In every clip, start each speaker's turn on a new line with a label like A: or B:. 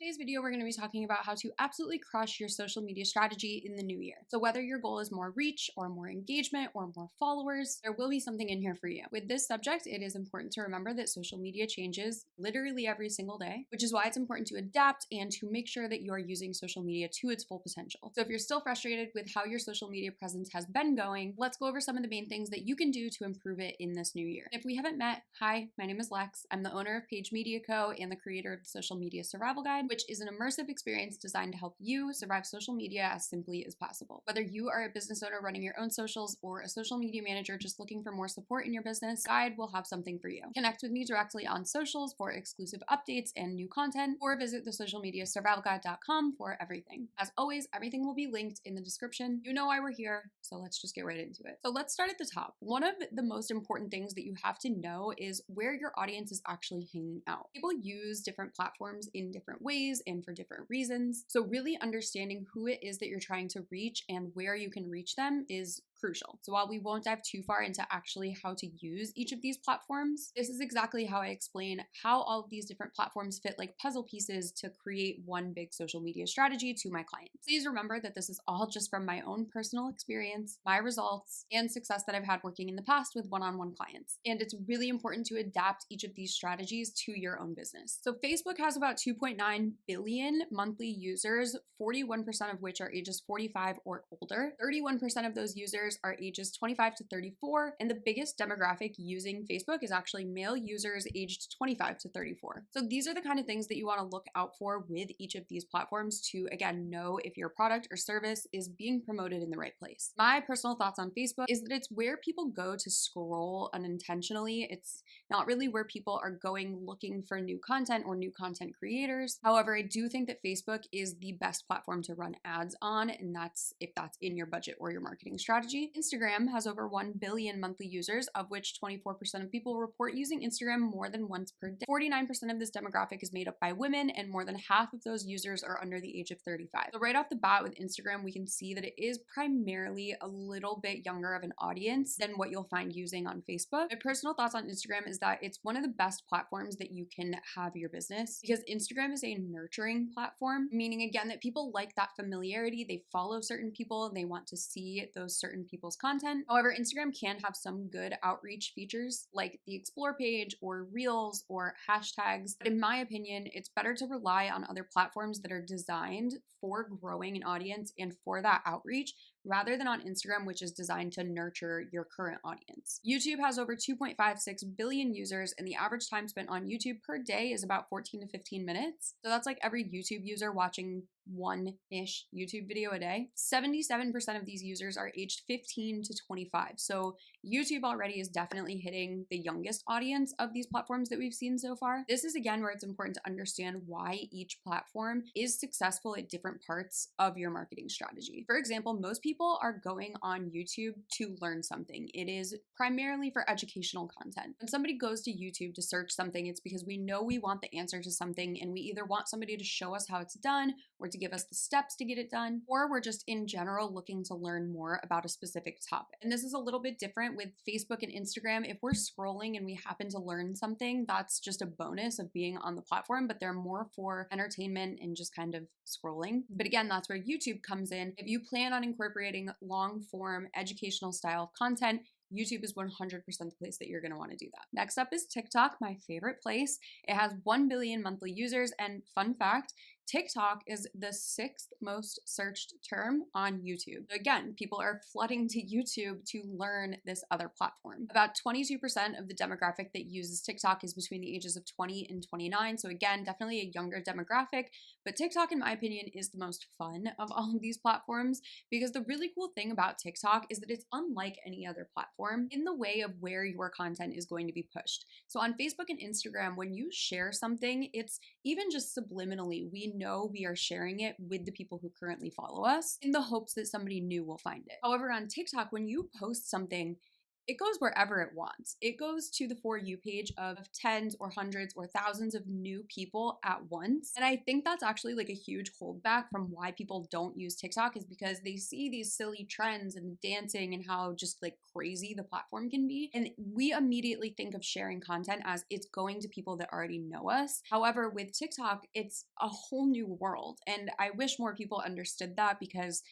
A: Today's video, we're going to be talking about how to absolutely crush your social media strategy in the new year. So whether your goal is more reach or more engagement or more followers, there will be something in here for you. With this subject, it is important to remember that social media changes literally every single day, which is why it's important to adapt and to make sure that you are using social media to its full potential. So if you're still frustrated with how your social media presence has been going, let's go over some of the main things that you can do to improve it in this new year. If we haven't met, hi, my name is Lex. I'm the owner of Page Media Co. and the creator of the Social Media Survival Guide, which is an immersive experience designed to help you survive social media as simply as possible. Whether you are a business owner running your own socials or a social media manager just looking for more support in your business, Guide will have something for you. Connect with me directly on socials for exclusive updates and new content, or visit thesocialmediasurvivalguide.com for everything. As always, everything will be linked in the description. You know why we're here, so let's just get right into it. So let's start at the top. One of the most important things that you have to know is where your audience is actually hanging out. People use different platforms in different ways and for different reasons. So really understanding who it is that you're trying to reach and where you can reach them is crucial. So while we won't dive too far into actually how to use each of these platforms, this is exactly how I explain how all of these different platforms fit like puzzle pieces to create one big social media strategy to my clients. Please remember that this is all just from my own personal experience, my results, and success that I've had working in the past with one-on-one clients. And it's really important to adapt each of these strategies to your own business. So Facebook has about 2.9 billion monthly users, 41% of which are ages 45 or older. 31% of those users are ages 25 to 34, and the biggest demographic using Facebook is actually male users aged 25 to 34. So these are the kind of things that you want to look out for with each of these platforms to, again, know if your product or service is being promoted in the right place. My personal thoughts on Facebook is that it's where people go to scroll unintentionally. It's not really where people are going looking for new content or new content creators. However, I do think that Facebook is the best platform to run ads on, and that's if that's in your budget or your marketing strategy. Instagram has over 1 billion monthly users, of which 24% of people report using Instagram more than once per day. 49% of this demographic is made up by women, and more than half of those users are under the age of 35. So right off the bat with Instagram, we can see that it is primarily a little bit younger of an audience than what you'll find using on Facebook. My personal thoughts on Instagram is that it's one of the best platforms that you can have your business, because Instagram is a nurturing platform, meaning again that people like that familiarity. They follow certain people and they want to see those certain people's content. However, Instagram can have some good outreach features like the explore page or reels or hashtags. But in my opinion, it's better to rely on other platforms that are designed for growing an audience and for that outreach, rather than on Instagram, which is designed to nurture your current audience. YouTube has over 2.56 billion users, and the average time spent on YouTube per day is about 14 to 15 minutes. So that's like every YouTube user watching one-ish YouTube video a day. 77% of these users are aged 15 to 25. So YouTube already is definitely hitting the youngest audience of these platforms that we've seen so far. This is again where it's important to understand why each platform is successful at different parts of your marketing strategy. For example, most people are going on YouTube to learn something. It is primarily for educational content. When somebody goes to YouTube to search something, it's because we know we want the answer to something, and we either want somebody to show us how it's done or to give us the steps to get it done, or we're just in general looking to learn more about a specific topic. And this is a little bit different with Facebook and Instagram. If we're scrolling and we happen to learn something, that's just a bonus of being on the platform, but they're more for entertainment and just kind of scrolling. But again, that's where YouTube comes in. If you plan on incorporating long form educational style content, YouTube is 100% the place that you're going to want to do that. Next up is TikTok, my favorite place. It has 1 billion monthly users, and fun fact, TikTok is the 6th most searched term on YouTube. So again, people are flooding to YouTube to learn this other platform. About 22% of the demographic that uses TikTok is between the ages of 20 and 29. So again, definitely a younger demographic, but TikTok, in my opinion, is the most fun of all of these platforms, because the really cool thing about TikTok is that it's unlike any other platform in the way of where your content is going to be pushed. So on Facebook and Instagram, when you share something, it's even just subliminally, we know we are sharing it with the people who currently follow us in the hopes that somebody new will find it. However, on TikTok, when you post something, it goes wherever it wants. It goes to the For You page of tens or hundreds or thousands of new people at once. And I think that's actually like a huge holdback from why people don't use TikTok, is because they see these silly trends and dancing and how just like crazy the platform can be. And we immediately think of sharing content as it's going to people that already know us. However, with TikTok, it's a whole new world. And I wish more people understood that, because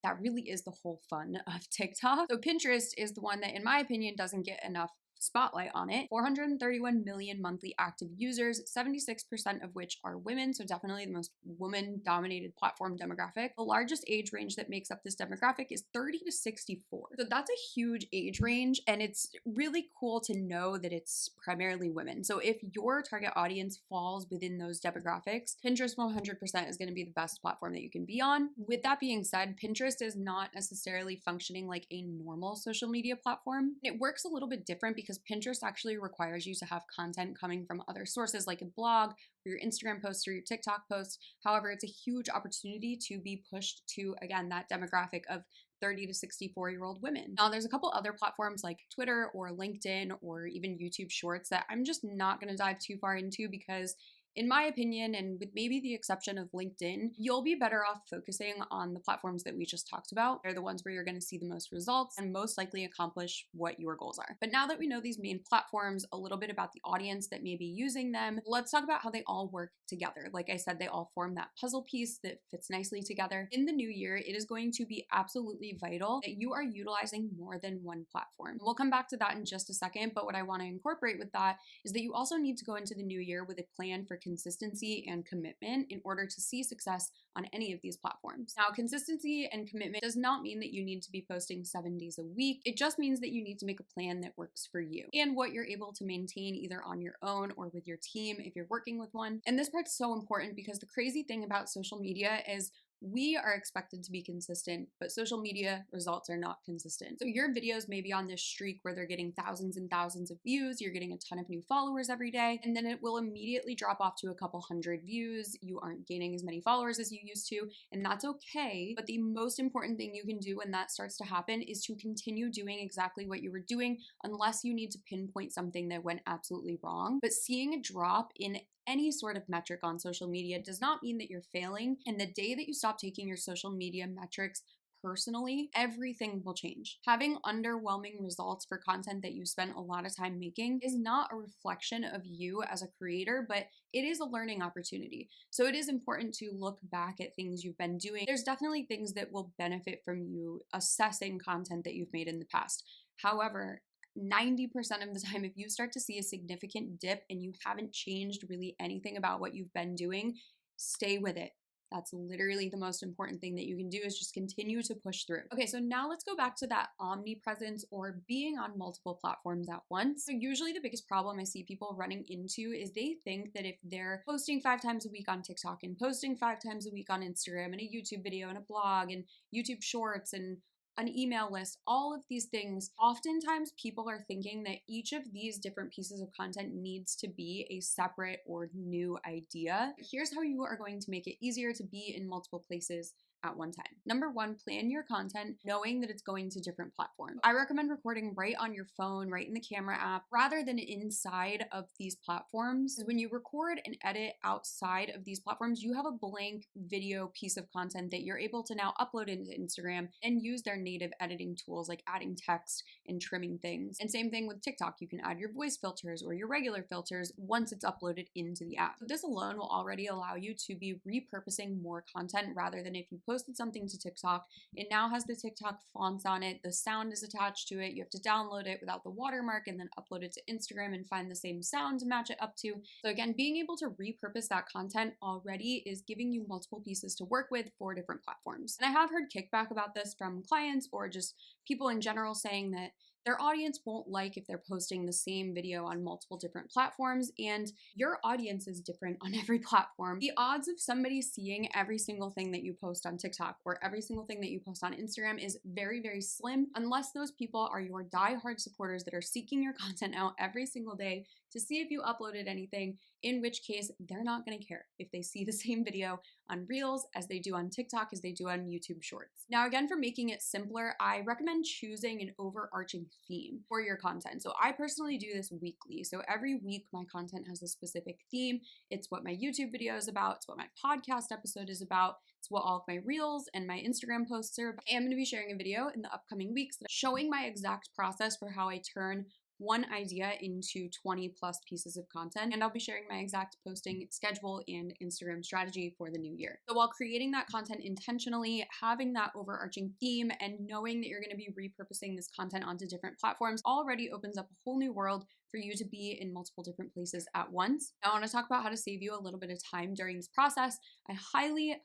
A: that really is the whole fun of TikTok. So Pinterest is the one that, in my opinion, doesn't get enough spotlight on it. 431 million monthly active users, 76% of which are women, so definitely the most woman-dominated platform demographic. The largest age range that makes up this demographic is 30 to 64. So that's a huge age range, and it's really cool to know that it's primarily women. So if your target audience falls within those demographics, Pinterest 100% is going to be the best platform that you can be on. With that being said, Pinterest is not necessarily functioning like a normal social media platform. It works a little bit different because Pinterest actually requires you to have content coming from other sources like a blog or your Instagram posts or your TikTok posts. However, it's a huge opportunity to be pushed to, again, that demographic of 30 to 64-year-old women. Now, there's a couple other platforms like Twitter or LinkedIn or even YouTube Shorts that I'm just not going to dive too far into, because in my opinion, and with maybe the exception of LinkedIn, you'll be better off focusing on the platforms that we just talked about. They're the ones where you're going to see the most results and most likely accomplish what your goals are. But now that we know these main platforms, a little bit about the audience that may be using them, let's talk about how they all work together. Like I said, they all form that puzzle piece that fits nicely together. In the new year, it is going to be absolutely vital that you are utilizing more than one platform. We'll come back to that in just a second, but what I want to incorporate with that is that you also need to go into the new year with a plan for consistency and commitment in order to see success on any of these platforms. Now, consistency and commitment does not mean that you need to be posting 7 days a week. It just means that you need to make a plan that works for you and what you're able to maintain either on your own or with your team if you're working with one. And this part's so important because the crazy thing about social media is we are expected to be consistent, but social media results are not consistent. So your videos may be on this streak where they're getting thousands and thousands of views, you're getting a ton of new followers every day, and then it will immediately drop off to a couple hundred views. You aren't gaining as many followers as you used to, and that's okay. But the most important thing you can do when that starts to happen is to continue doing exactly what you were doing, unless you need to pinpoint something that went absolutely wrong. But seeing a drop in any sort of metric on social media does not mean that you're failing. And the day that you stop taking your social media metrics personally, everything will change. Having underwhelming results for content that you spent a lot of time making is not a reflection of you as a creator, but it is a learning opportunity. So it is important to look back at things you've been doing. There's definitely things that will benefit from you assessing content that you've made in the past. However, 90% of the time, if you start to see a significant dip and you haven't changed really anything about what you've been doing, stay with it. That's literally the most important thing that you can do, is just continue to push through. Okay, so now let's go back to that omnipresence, or being on multiple platforms at once. So usually the biggest problem I see people running into is they think that if they're posting 5 times a week on TikTok and posting 5 times a week on Instagram and a YouTube video and a blog and YouTube Shorts and an email list, all of these things, oftentimes people are thinking that each of these different pieces of content needs to be a separate or new idea. Here's how you are going to make it easier to be in multiple places at one time. Number 1, plan your content knowing that it's going to different platforms. I recommend recording right on your phone, right in the camera app, rather than inside of these platforms. When you record and edit outside of these platforms, you have a blank video piece of content that you're able to now upload into Instagram and use their native editing tools like adding text and trimming things. And same thing with TikTok. You can add your voice filters or your regular filters once it's uploaded into the app. So this alone will already allow you to be repurposing more content, rather than if you posted something to TikTok, it now has the TikTok fonts on it, the sound is attached to it, you have to download it without the watermark and then upload it to Instagram and find the same sound to match it up to. So again, being able to repurpose that content already is giving you multiple pieces to work with for different platforms. And I have heard kickback about this from clients or just people in general, saying that their audience won't like if they're posting the same video on multiple different platforms, and your audience is different on every platform. The odds of somebody seeing every single thing that you post on TikTok or every single thing that you post on Instagram is very, very slim, unless those people are your diehard supporters that are seeking your content out every single day to see if you uploaded anything, in which case they're not going to care if they see the same video on Reels as they do on TikTok as they do on YouTube Shorts. Now, again, for making it simpler, I recommend choosing an overarching theme for your content. So I personally do this weekly. So every week my content has a specific theme. It's what my YouTube video is about. It's what my podcast episode is about. It's what all of my Reels and my Instagram posts are about. I am going to be sharing a video in the upcoming weeks showing my exact process for how I turn one idea into 20 plus pieces of content, and I'll be sharing my exact posting schedule and Instagram strategy for the new year. So while creating that content intentionally, having that overarching theme, and knowing that you're going to be repurposing this content onto different platforms already opens up a whole new world for you to be in multiple different places at once. Now, I want to talk about how to save you a little bit of time during this process. I highly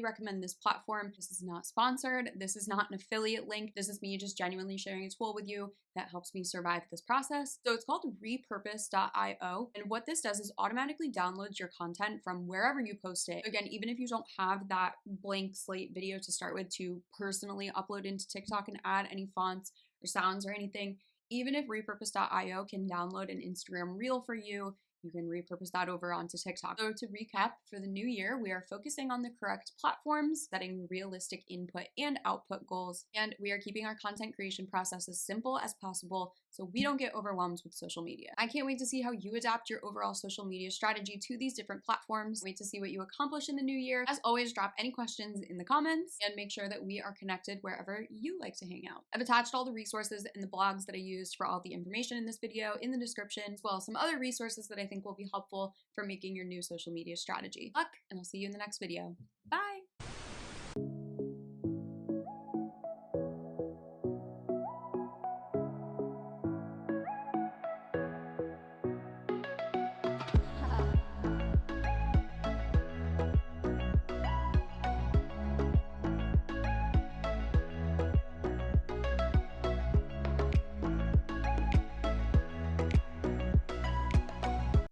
A: recommend this platform. This is not sponsored. This is not an affiliate link. This is me just genuinely sharing a tool with you that helps me survive this process. So it's called repurpose.io. And what this does is automatically downloads your content from wherever you post it. Again, even if you don't have that blank slate video to start with to personally upload into TikTok and add any fonts or sounds or anything, even if repurpose.io can download an Instagram reel for you, you can repurpose that over onto TikTok. So to recap, for the new year, we are focusing on the correct platforms, setting realistic input and output goals, and we are keeping our content creation process as simple as possible so we don't get overwhelmed with social media. I can't wait to see how you adapt your overall social media strategy to these different platforms. Wait to see what you accomplish in the new year. As always, drop any questions in the comments and make sure that we are connected wherever you like to hang out. I've attached all the resources and the blogs that I used for all the information in this video in the description, as well as some other resources that I think will be helpful for making your new social media strategy. Good luck, and I'll see you in the next video. Bye!